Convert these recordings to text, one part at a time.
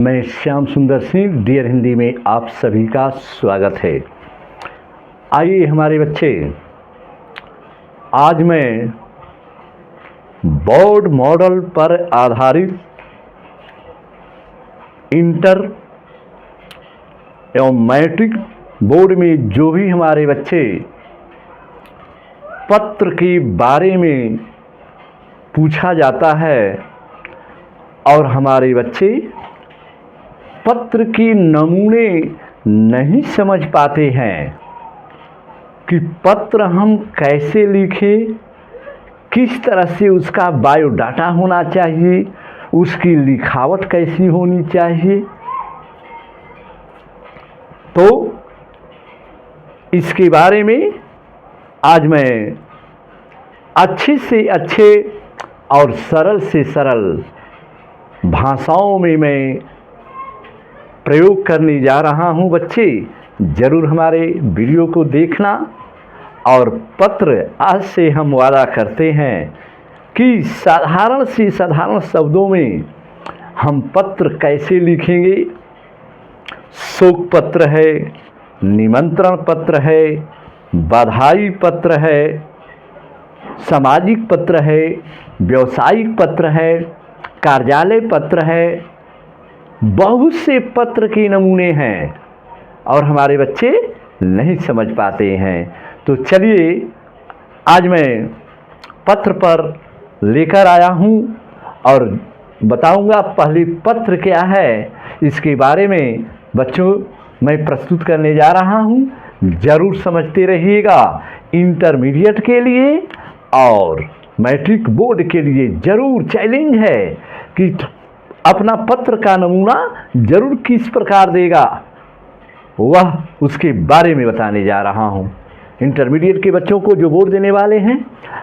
मैं श्याम सुंदर सिंह डियर हिंदी में आप सभी का स्वागत है। आइए हमारे बच्चे, आज मैं बोर्ड मॉडल पर आधारित इंटर एवं मैट्रिक बोर्ड में जो भी हमारे बच्चे पत्र के बारे में पूछा जाता है और हमारे बच्चे पत्र के नमूने नहीं समझ पाते हैं कि पत्र हम कैसे लिखें, किस तरह से उसका बायोडाटा होना चाहिए, उसकी लिखावट कैसी होनी चाहिए। तो इसके बारे में आज मैं अच्छे से अच्छे और सरल से सरल भाषाओं में मैं प्रयोग करने जा रहा हूं। बच्चे ज़रूर हमारे वीडियो को देखना और पत्र आज से हम वादा करते हैं कि साधारण से साधारण शब्दों में हम पत्र कैसे लिखेंगे। शोक पत्र है, निमंत्रण पत्र है, बधाई पत्र है, सामाजिक पत्र है, व्यावसायिक पत्र है, कार्यालय पत्र है, बहुत से पत्र के नमूने हैं और हमारे बच्चे नहीं समझ पाते हैं। तो चलिए आज मैं पत्र पर लेकर आया हूं और बताऊंगा पहले पत्र क्या है। इसके बारे में बच्चों मैं प्रस्तुत करने जा रहा हूं, ज़रूर समझते रहिएगा। इंटरमीडिएट के लिए और मैट्रिक बोर्ड के लिए ज़रूर चैलेंज है कि अपना पत्र का नमूना जरूर किस प्रकार देगा, वह उसके बारे में बताने जा रहा हूं। इंटरमीडिएट के बच्चों को जो बोर्ड देने वाले हैं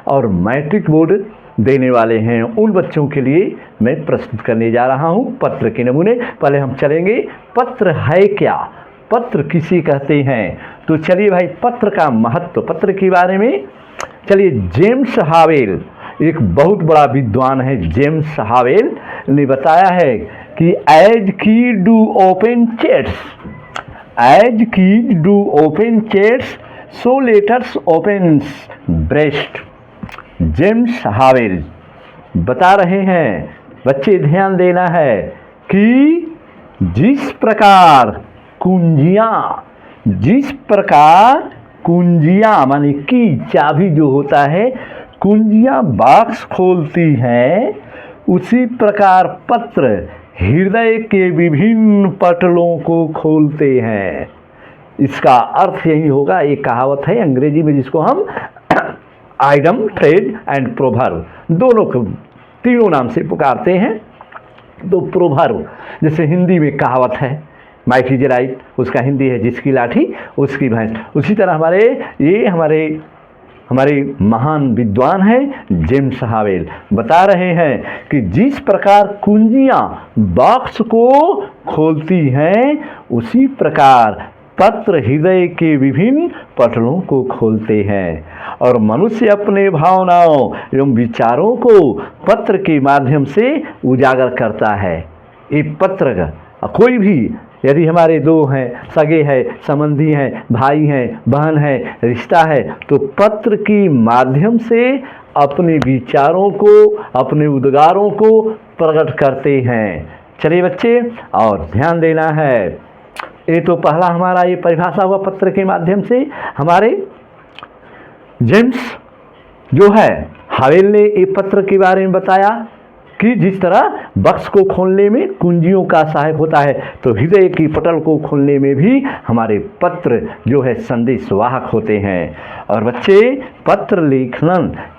और मैट्रिक बोर्ड देने वाले हैं, उन बच्चों के लिए मैं प्रस्तुत करने जा रहा हूं पत्र के नमूने। पहले हम चलेंगे पत्र है क्या, पत्र किसे कहते हैं। तो चलिए भाई, पत्र का महत्व, पत्र के बारे में चलिए। जेम्स हावेल एक बहुत बड़ा विद्वान है, जेम्स हावेल ने बताया है कि एज की डू ओपन चेट्स, एज की do open chats so letters opens breast. James Howell बता रहे हैं, बच्चे ध्यान देना है कि जिस प्रकार कुंजियां माने की चाबी जो होता है, कुंजियां बॉक्स खोलती हैं, उसी प्रकार पत्र हृदय के विभिन्न पटलों को खोलते हैं। इसका अर्थ यही होगा। एक कहावत है अंग्रेजी में जिसको हम आइडम, फ्रेज एंड प्रोवर्ब दोनों को तीनों नाम से पुकारते हैं। तो प्रोवर्ब जैसे हिंदी में कहावत है, माइट इज राइट, उसका हिंदी है जिसकी लाठी उसकी भैंस। उसी तरह हमारे महान विद्वान हैं जेम्स हावेल बता रहे हैं कि जिस प्रकार कुंजियां बॉक्स को खोलती हैं, उसी प्रकार पत्र हृदय के विभिन्न पटलों को खोलते हैं और मनुष्य अपने भावनाओं एवं विचारों को पत्र के माध्यम से उजागर करता है। ये पत्र का कोई भी, यदि हमारे दो हैं, सगे हैं, संबंधी हैं, भाई हैं, बहन है, रिश्ता है, तो पत्र के माध्यम से अपने विचारों को, अपने उद्गारों को प्रकट करते हैं। चलिए बच्चे, और ध्यान देना है, ये तो पहला हमारा ये परिभाषा हुआ पत्र के माध्यम से। हमारे जेम्स जो है हावेल ने ये पत्र के बारे में बताया कि जिस तरह बक्स को खोलने में कुंजियों का सहायक होता है, तो हृदय की पटल को खोलने में भी हमारे पत्र जो है संदेशवाहक होते हैं। और बच्चे, पत्र लिखना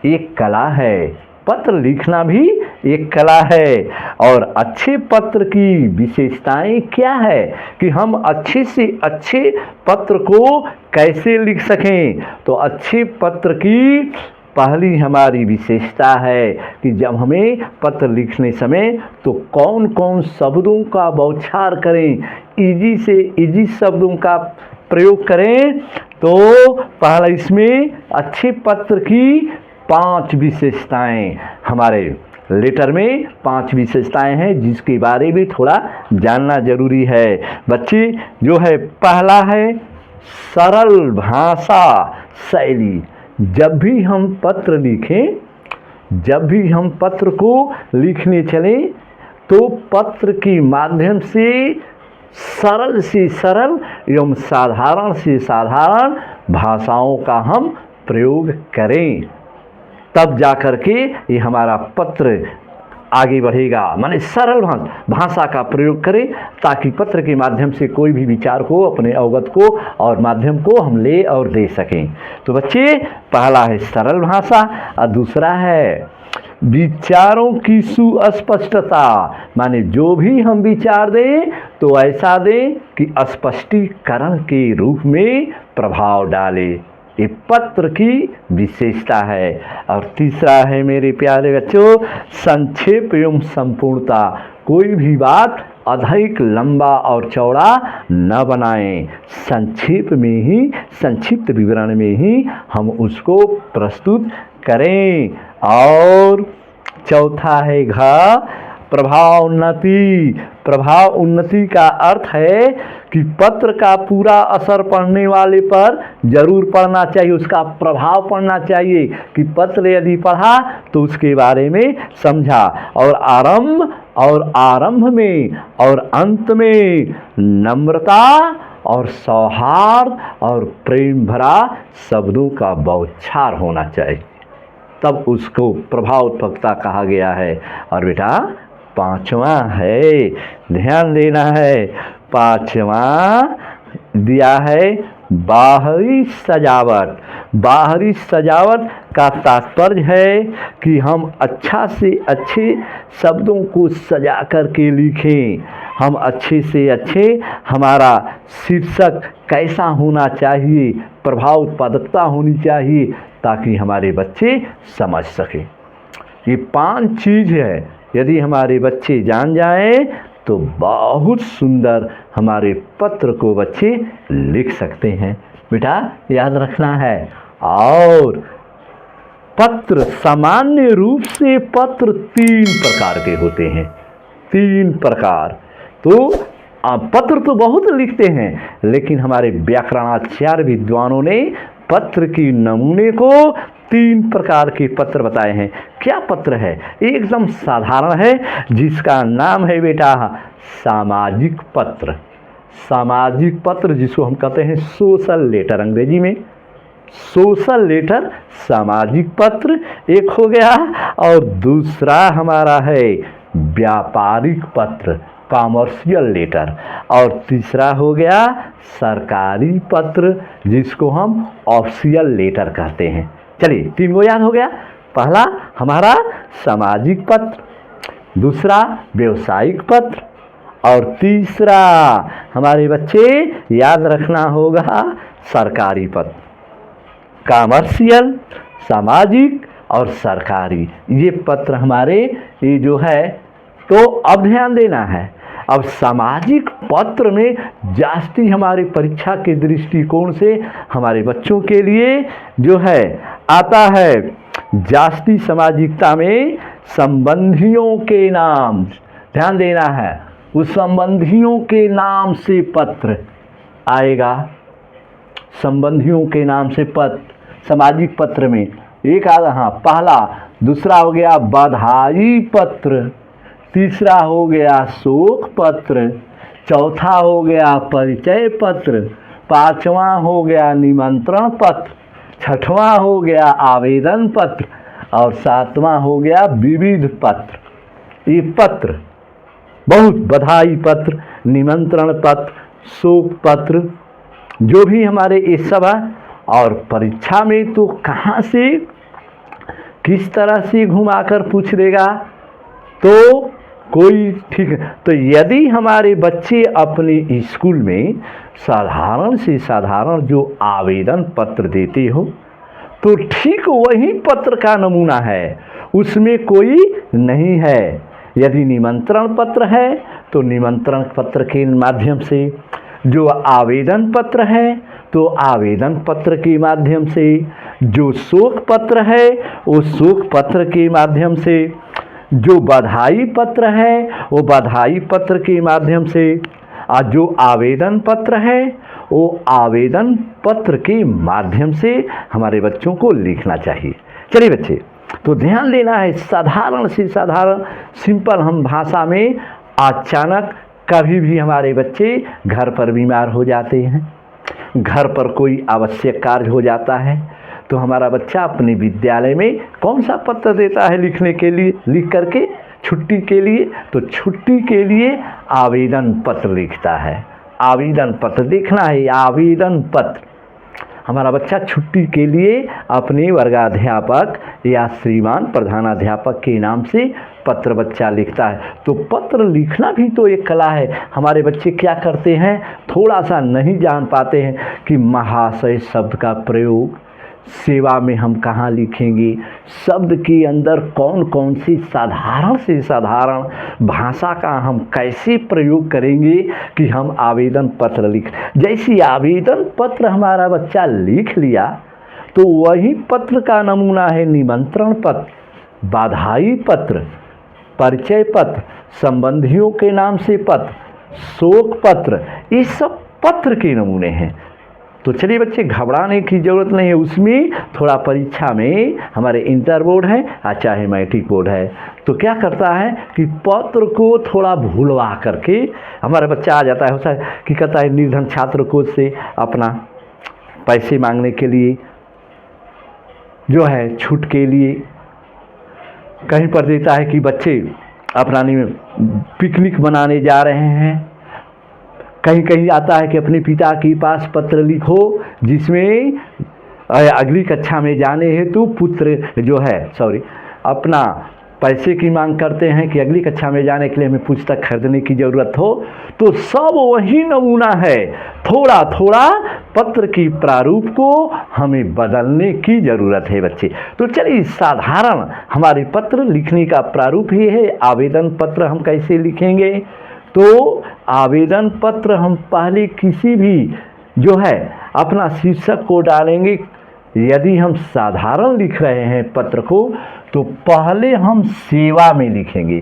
एक कला है, पत्र लिखना भी एक कला है। और अच्छे पत्र की विशेषताएं क्या है कि हम अच्छे से अच्छे पत्र को कैसे लिख सकें। तो अच्छे पत्र की पहली हमारी विशेषता है कि जब हमें पत्र लिखने समय तो कौन कौन शब्दों का बौछार करें, इजी से इजी शब्दों का प्रयोग करें। तो पहला इसमें अच्छे पत्र की 5 विशेषताएं हमारे लेटर में 5 विशेषताएं हैं जिसके बारे में थोड़ा जानना जरूरी है। बच्चे जो है पहला है सरल भाषा शैली। जब भी हम पत्र लिखें, जब भी हम पत्र को लिखने चलें तो पत्र के माध्यम से सरल से सरल एवं साधारण से साधारण भाषाओं का हम प्रयोग करें, तब जा कर के ये हमारा पत्र आगे बढ़ेगा। माने सरल भाषा का प्रयोग करें ताकि पत्र के माध्यम से कोई भी विचार को, अपने अवगत को और माध्यम को हम ले और दे सकें। तो बच्चे पहला है सरल भाषा और दूसरा है विचारों की सुस्पष्टता। माने जो भी हम विचार दें तो ऐसा दें कि स्पष्टीकरण के रूप में प्रभाव डाले। ये पत्र की विशेषता है। और तीसरा है मेरे प्यारे बच्चों संक्षेप एवं संपूर्णता। कोई भी बात अधिक लंबा और चौड़ा न बनाएं, संक्षेप में ही, संक्षिप्त विवरण में ही हम उसको प्रस्तुत करें। और चौथा है प्रभाव उन्नति। प्रभाव उन्नति का अर्थ है कि पत्र का पूरा असर पढ़ने वाले पर जरूर पड़ना चाहिए, उसका प्रभाव पड़ना चाहिए कि पत्र यदि पढ़ा तो उसके बारे में समझा। और आरंभ में और अंत में नम्रता और सौहार्द और प्रेम भरा शब्दों का बौछार होना चाहिए, तब उसको प्रभावोत्पकता कहा गया है। और बेटा पांचवा है, ध्यान देना है, पांचवा दिया है बाहरी सजावट। बाहरी सजावट का तात्पर्य है कि हम अच्छा से अच्छे शब्दों को सजा करके लिखें। हम अच्छे से अच्छे, हमारा शीर्षक कैसा होना चाहिए, प्रभाव उत्पादकता होनी चाहिए ताकि हमारे बच्चे समझ सकें। ये 5 चीज़ है, यदि हमारे बच्चे जान जाएं तो बहुत सुंदर हमारे पत्र को बच्चे लिख सकते हैं। बेटा याद रखना है। और पत्र सामान्य रूप से पत्र 3 प्रकार के होते हैं। 3 प्रकार। तो पत्र तो बहुत लिखते हैं, लेकिन हमारे व्याकरणाचार्य विद्वानों ने पत्र की नमूने को 3 प्रकार के पत्र बताए हैं। क्या पत्र है? एकदम साधारण है, जिसका नाम है बेटा सामाजिक पत्र। सामाजिक पत्र जिसको हम कहते हैं सोशल लेटर, अंग्रेजी में सोशल लेटर, सामाजिक पत्र एक हो गया। और दूसरा हमारा है व्यापारिक पत्र, कॉमर्शियल लेटर। और तीसरा हो गया सरकारी पत्र जिसको हम ऑफिशियल लेटर कहते हैं। चलिए 3 को याद हो गया। पहला हमारा सामाजिक पत्र, दूसरा व्यावसायिक पत्र और तीसरा हमारे बच्चे याद रखना होगा सरकारी पत्र। कॉमर्शियल, सामाजिक और सरकारी, ये पत्र हमारे ये जो है। तो अब ध्यान देना है, अब सामाजिक पत्र में जास्ती हमारे परीक्षा के दृष्टिकोण से हमारे बच्चों के लिए जो है आता है, जास्ती सामाजिकता में संबंधियों के नाम, ध्यान देना है, उस संबंधियों के नाम से पत्र आएगा। संबंधियों के नाम से पत्र सामाजिक पत्र में एक आधा, हाँ पहला। दूसरा हो गया बधाई पत्र, तीसरा हो गया शोक पत्र, चौथा हो गया परिचय पत्र, पांचवा हो गया निमंत्रण पत्र, छठवां हो गया आवेदन पत्र और सातवां हो गया विविध पत्र। ये पत्र बहुत, बधाई पत्र, निमंत्रण पत्र, शोक पत्र, जो भी हमारे ये सब है। और परीक्षा में तो कहाँ से किस तरह से घुमाकर पूछ देगा, तो कोई ठीक है। तो यदि हमारे बच्चे अपने स्कूल में साधारण से साधारण जो आवेदन पत्र देते हो, तो ठीक वही पत्र का नमूना है, उसमें कोई नहीं है। यदि निमंत्रण पत्र है तो निमंत्रण पत्र के माध्यम से, जो आवेदन पत्र है तो आवेदन पत्र के माध्यम से, जो शोक पत्र है वो शोक पत्र के माध्यम से, जो बधाई पत्र है वो बधाई पत्र के माध्यम से, और जो आवेदन पत्र है वो आवेदन पत्र के माध्यम से हमारे बच्चों को लिखना चाहिए। चलिए बच्चे, तो ध्यान देना है, साधारण से साधारण सिंपल हम भाषा में। अचानक कभी भी हमारे बच्चे घर पर बीमार हो जाते हैं, घर पर कोई आवश्यक कार्य हो जाता है, तो हमारा बच्चा अपने विद्यालय में कौन सा पत्र देता है लिखने के लिए, लिख करके छुट्टी के लिए? तो छुट्टी के लिए आवेदन पत्र लिखता है। आवेदन पत्र देखना है, आवेदन पत्र। हमारा बच्चा छुट्टी के लिए अपने वर्गाध्यापक या श्रीमान प्रधानाध्यापक के नाम से पत्र बच्चा लिखता है। तो पत्र लिखना भी तो एक कला है। हमारे बच्चे क्या करते हैं, थोड़ा सा नहीं जान पाते हैं कि महाशय शब्द का प्रयोग सेवा में हम कहाँ लिखेंगे, शब्द के अंदर कौन कौन सी साधारण से साधारण भाषा का हम कैसे प्रयोग करेंगे कि हम आवेदन पत्र लिख। जैसे आवेदन पत्र हमारा बच्चा लिख लिया तो वही पत्र का नमूना है निमंत्रण पत्र, बधाई पत्र, परिचय पत्र, संबंधियों के नाम से पत्र, शोक पत्र, ये सब पत्र के नमूने हैं। तो चलिए बच्चे, घबराने की ज़रूरत नहीं है। उसमें थोड़ा परीक्षा में हमारे इंटर बोर्ड है या चाहे मैट्रिक बोर्ड है तो क्या करता है कि पत्र को थोड़ा भूलवा करके हमारा बच्चा आ जाता है, होता है कि कहता है निर्धन छात्र कोष से अपना पैसे मांगने के लिए जो है छूट के लिए कहीं पर देता है कि बच्चे अपना पिकनिक मनाने जा रहे हैं। कहीं कहीं आता है कि अपने पिता के पास पत्र लिखो जिसमें अगली कक्षा में जाने हेतु पुत्र जो है अपना पैसे की मांग करते हैं कि अगली कक्षा में जाने के लिए हमें पुस्तक खरीदने की ज़रूरत हो। तो सब वही नमूना है, थोड़ा थोड़ा पत्र की प्रारूप को हमें बदलने की ज़रूरत है बच्चे। तो चलिए, साधारण हमारे पत्र लिखने का प्रारूप ही है। आवेदन पत्र हम कैसे लिखेंगे? तो आवेदन पत्र हम पहले किसी भी जो है अपना शीर्षक को डालेंगे। यदि हम साधारण लिख रहे हैं पत्र को तो पहले हम सेवा में लिखेंगे।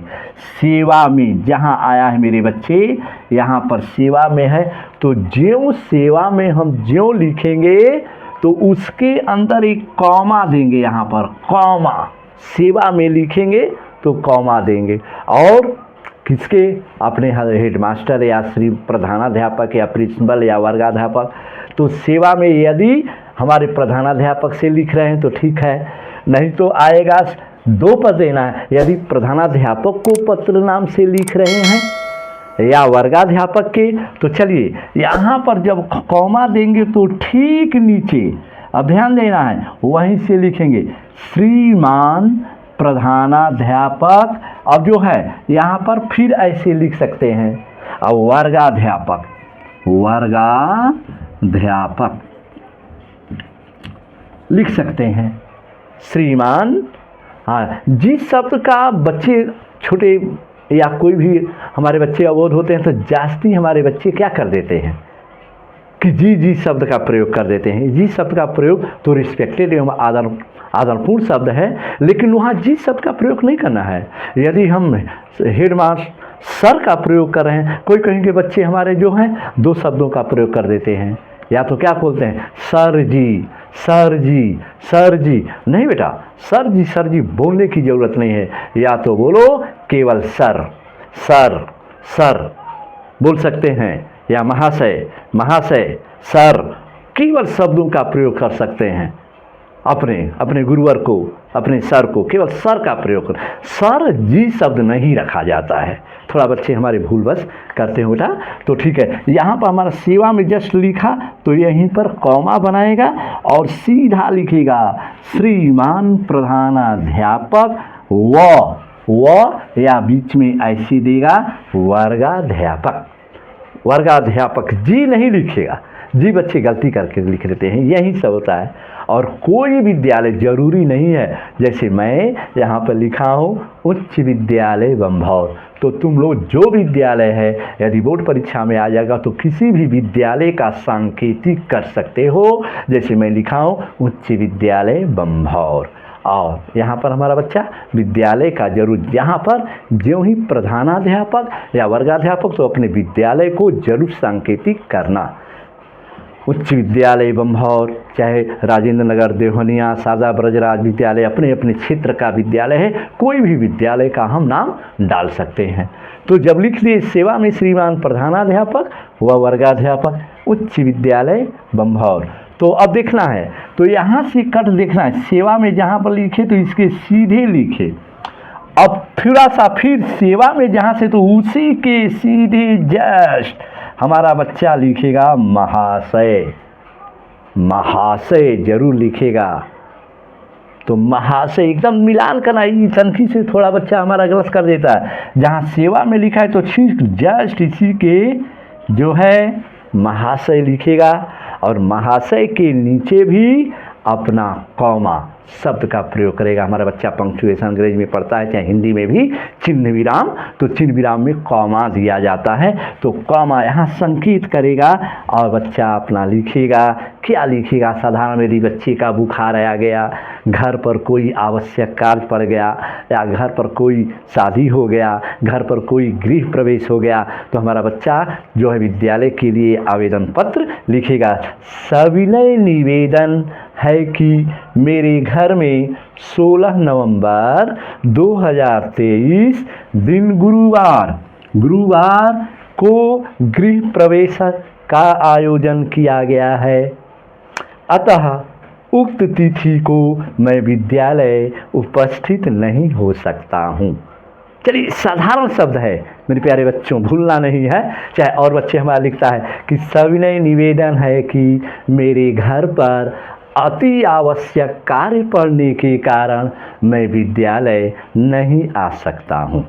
सेवा में जहाँ आया है मेरे बच्चे, यहाँ पर सेवा में है तो ज्यों सेवा में हम ज्यों लिखेंगे तो उसके अंदर एक कॉमा देंगे। यहाँ पर कॉमा, सेवा में लिखेंगे तो कॉमा देंगे। और किसके? अपने हेडमास्टर या श्री प्रधानाध्यापक या प्रिंसिपल या वर्गाध्यापक। तो सेवा में यदि हमारे प्रधानाध्यापक से लिख रहे हैं तो ठीक है, नहीं तो आएगा 2 पद देना है। यदि प्रधानाध्यापक को पत्र नाम से लिख रहे हैं या वर्गाध्यापक के, तो चलिए यहाँ पर जब कॉमा देंगे तो ठीक नीचे, अब ध्यान देना है, वहीं से लिखेंगे श्रीमान प्रधानाध्यापक। अब जो है यहाँ पर फिर ऐसे लिख सकते हैं, अब वर्गाध्यापक, वर्गाध्यापक लिख सकते हैं श्रीमान। हाँ, जिस शब्द का बच्चे छोटे या कोई भी हमारे बच्चे अवोध होते हैं तो जास्ती हमारे बच्चे क्या कर देते हैं कि जी शब्द का प्रयोग कर देते हैं। जी शब्द का प्रयोग तो रिस्पेक्टेड एवं आदरपूर्ण शब्द है, लेकिन वहाँ जी शब्द का प्रयोग नहीं करना है। यदि हम हेडमास्टर सर का प्रयोग कर रहे हैं, कोई कहीं के बच्चे हमारे जो हैं 2 शब्दों का प्रयोग कर देते हैं, या तो क्या बोलते हैं सर जी, सर जी, सर जी। नहीं बेटा, सर जी बोलने की ज़रूरत नहीं है, या तो बोलो केवल सर, सर, सर बोल सकते हैं, या महाशय, महाशय, सर, केवल शब्दों का प्रयोग कर सकते हैं। अपने गुरुवर को, अपने सर को केवल सर का प्रयोग कर, सर जी शब्द नहीं रखा जाता है। थोड़ा बच्चे हमारे भूल बस करते हैं बेटा, तो ठीक है। यहाँ पर हमारा सेवा में जस्ट लिखा तो यहीं पर कॉमा बनाएगा और सीधा लिखेगा श्रीमान प्रधानाध्यापक व या बीच में ऐसे देगा वर्गाध्यापक। वर्गाध्यापक जी नहीं लिखेगा, जी बच्चे गलती करके लिख देते हैं, यही सब होता है। और कोई विद्यालय जरूरी नहीं है, जैसे मैं यहाँ पर लिखा हूँ उच्च विद्यालय बम्भौर, तो तुम लोग जो विद्यालय है यदि बोर्ड परीक्षा में आ जाएगा तो किसी भी विद्यालय का सांकेतिक कर सकते हो। जैसे मैं लिखा हूँ उच्च विद्यालय बम्भौर, और यहाँ पर हमारा बच्चा विद्यालय का जरूर, यहाँ पर ज्यों ही प्रधानाध्यापक या वर्गाध्यापक तो अपने विद्यालय को जरूर सांकेतिक करना। उच्च विद्यालय बम्भौर, चाहे राजेंद्र नगर, देवहनिया, साजा ब्रजराज विद्यालय, अपने अपने क्षेत्र का विद्यालय है, कोई भी विद्यालय का हम नाम डाल सकते हैं। तो जब लिख लिए सेवा में श्रीमान प्रधानाध्यापक व वर्गाध्यापक, उच्च विद्यालय बम्भौर, तो अब देखना है, तो यहाँ से कट देखना है, सेवा में जहाँ पर लिखे तो इसके सीधे लिखे। अब थोड़ा सा फिर सेवा में जहाँ से, तो उसी के सीधे जस्ट हमारा बच्चा लिखेगा महाशय, महाशय जरूर लिखेगा। तो महाशय एकदम मिलान करना, तनखी से थोड़ा बच्चा हमारा गलत कर देता है। जहाँ सेवा में लिखा है तो ठीक जस्ट इसी के जो है महाशय लिखेगा, और महाशय के नीचे भी अपना कॉमा शब्द का प्रयोग करेगा। हमारा बच्चा पंक्चुएशन अंग्रेजी में पढ़ता है, चाहे हिंदी में भी चिन्ह विराम, तो चिन्ह विराम में कॉमा दिया जाता है, तो कॉमा यहाँ संकेत करेगा और बच्चा अपना लिखेगा। क्या लिखेगा? साधारण यदि बच्चे का बुखार आ गया, घर पर कोई आवश्यक कार्य पड़ गया, या घर पर कोई शादी हो गया, घर पर कोई गृह प्रवेश हो गया, तो हमारा बच्चा जो है विद्यालय के लिए आवेदन पत्र लिखेगा। सविनय निवेदन है कि मेरे घर में 16 नवंबर 2023 दिन गुरुवार को गृह प्रवेश का आयोजन किया गया है, अतः उक्त तिथि को मैं विद्यालय उपस्थित नहीं हो सकता हूँ। चलिए, साधारण शब्द है मेरे प्यारे बच्चों, भूलना नहीं है। चाहे और बच्चे हमारा लिखता है कि सविनय निवेदन है कि मेरे घर पर अति आवश्यक कार्य पड़ने के कारण मैं विद्यालय नहीं आ सकता हूँ,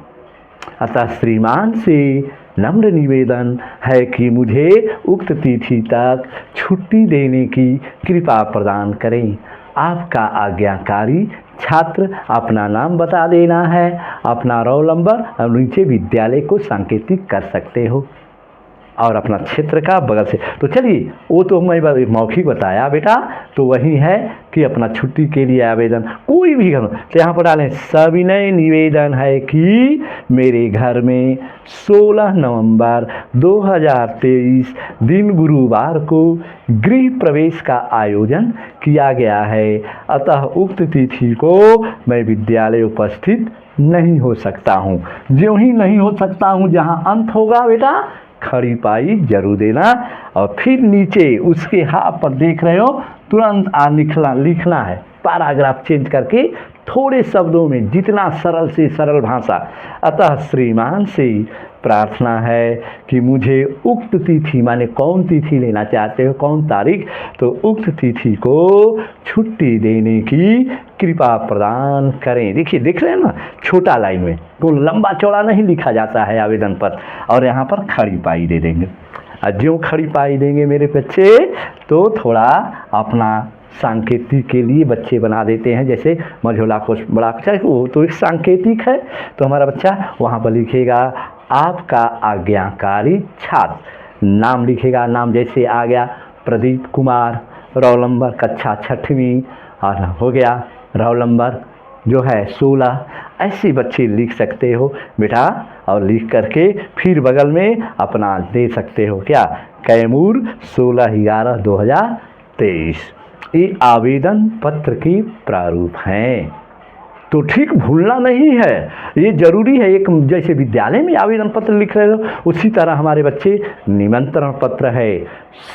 अतः श्रीमान से नम्र निवेदन है कि मुझे उक्त तिथि तक छुट्टी देने की कृपा प्रदान करें। आपका आज्ञाकारी छात्र, अपना नाम बता देना है, अपना रोल नंबर और नीचे विद्यालय को सांकेतिक कर सकते हो, और अपना क्षेत्र का बगल से। तो चलिए, वो तो मैं मौखिक बताया बेटा, तो वही है कि अपना छुट्टी के लिए आवेदन कोई भी घर, तो यहाँ पर डालें सविनय निवेदन है कि मेरे घर में 16 नवंबर 2023 दिन गुरुवार को गृह प्रवेश का आयोजन किया गया है, अतः उक्त तिथि को मैं विद्यालय उपस्थित नहीं हो सकता हूँ। ज्यों ही नहीं हो सकता हूँ जहाँ अंत होगा बेटा खड़ी पाई जरूर देना, और फिर नीचे उसके हाथ पर देख रहे हो तुरंत लिखना है, पैराग्राफ चेंज करके थोड़े शब्दों में, जितना सरल से सरल भाषा। अतः श्रीमान से प्रार्थना है कि मुझे उक्त तिथि, माने कौन तिथि लेना चाहते हो, कौन तारीख, तो उक्त तिथि को छुट्टी देने की कृपा प्रदान करें। देखिए, देख रहे हैं ना, छोटा लाइन में, तो लंबा चौड़ा नहीं लिखा जाता है आवेदन पर, और यहाँ पर खड़ी पाई दे देंगे। और ज्यों खड़ी पाई देंगे मेरे बच्चे, तो थोड़ा अपना सांकेतिक के लिए बच्चे बना देते हैं, जैसे मझोला को बड़ा अक्षर, वो तो एक सांकेतिक है, तो हमारा बच्चा वहाँ पर लिखेगा आपका आज्ञाकारी छात्र, नाम लिखेगा, नाम जैसे आ गया प्रदीप कुमार, रोल नंबर कक्षा 6वीं, और हो गया रोल नंबर जो है 16। ऐसे बच्चे लिख सकते हो बेटा, और लिख करके फिर बगल में अपना दे सकते हो क्या, कैमूर 16/11/2023। ये आवेदन पत्र के प्रारूप हैं, तो ठीक भूलना नहीं है, ये जरूरी है। एक जैसे विद्यालय में आवेदन पत्र लिख रहे हो, उसी तरह हमारे बच्चे निमंत्रण पत्र है,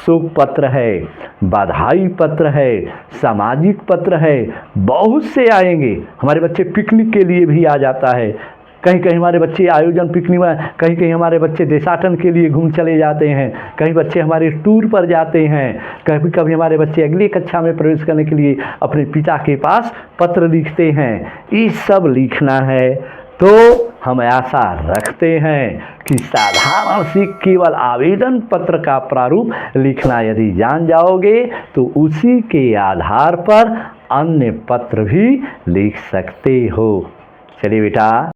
शुभ पत्र है, बधाई पत्र है, सामाजिक पत्र है, बहुत से आएंगे। हमारे बच्चे पिकनिक के लिए भी आ जाता है, कहीं कहीं हमारे बच्चे आयोजन पिकनिक में, कहीं कहीं हमारे बच्चे देशाटन के लिए घूम चले जाते हैं, कहीं बच्चे हमारे टूर पर जाते हैं, कभी कभी हमारे बच्चे अगली कक्षा में प्रवेश करने के लिए अपने पिता के पास पत्र लिखते हैं। ये सब लिखना है, तो हम आशा रखते हैं कि साधारण से केवल आवेदन पत्र का प्रारूप लिखना यदि जान जाओगे, तो उसी के आधार पर अन्य पत्र भी लिख सकते हो। चलिए बेटा।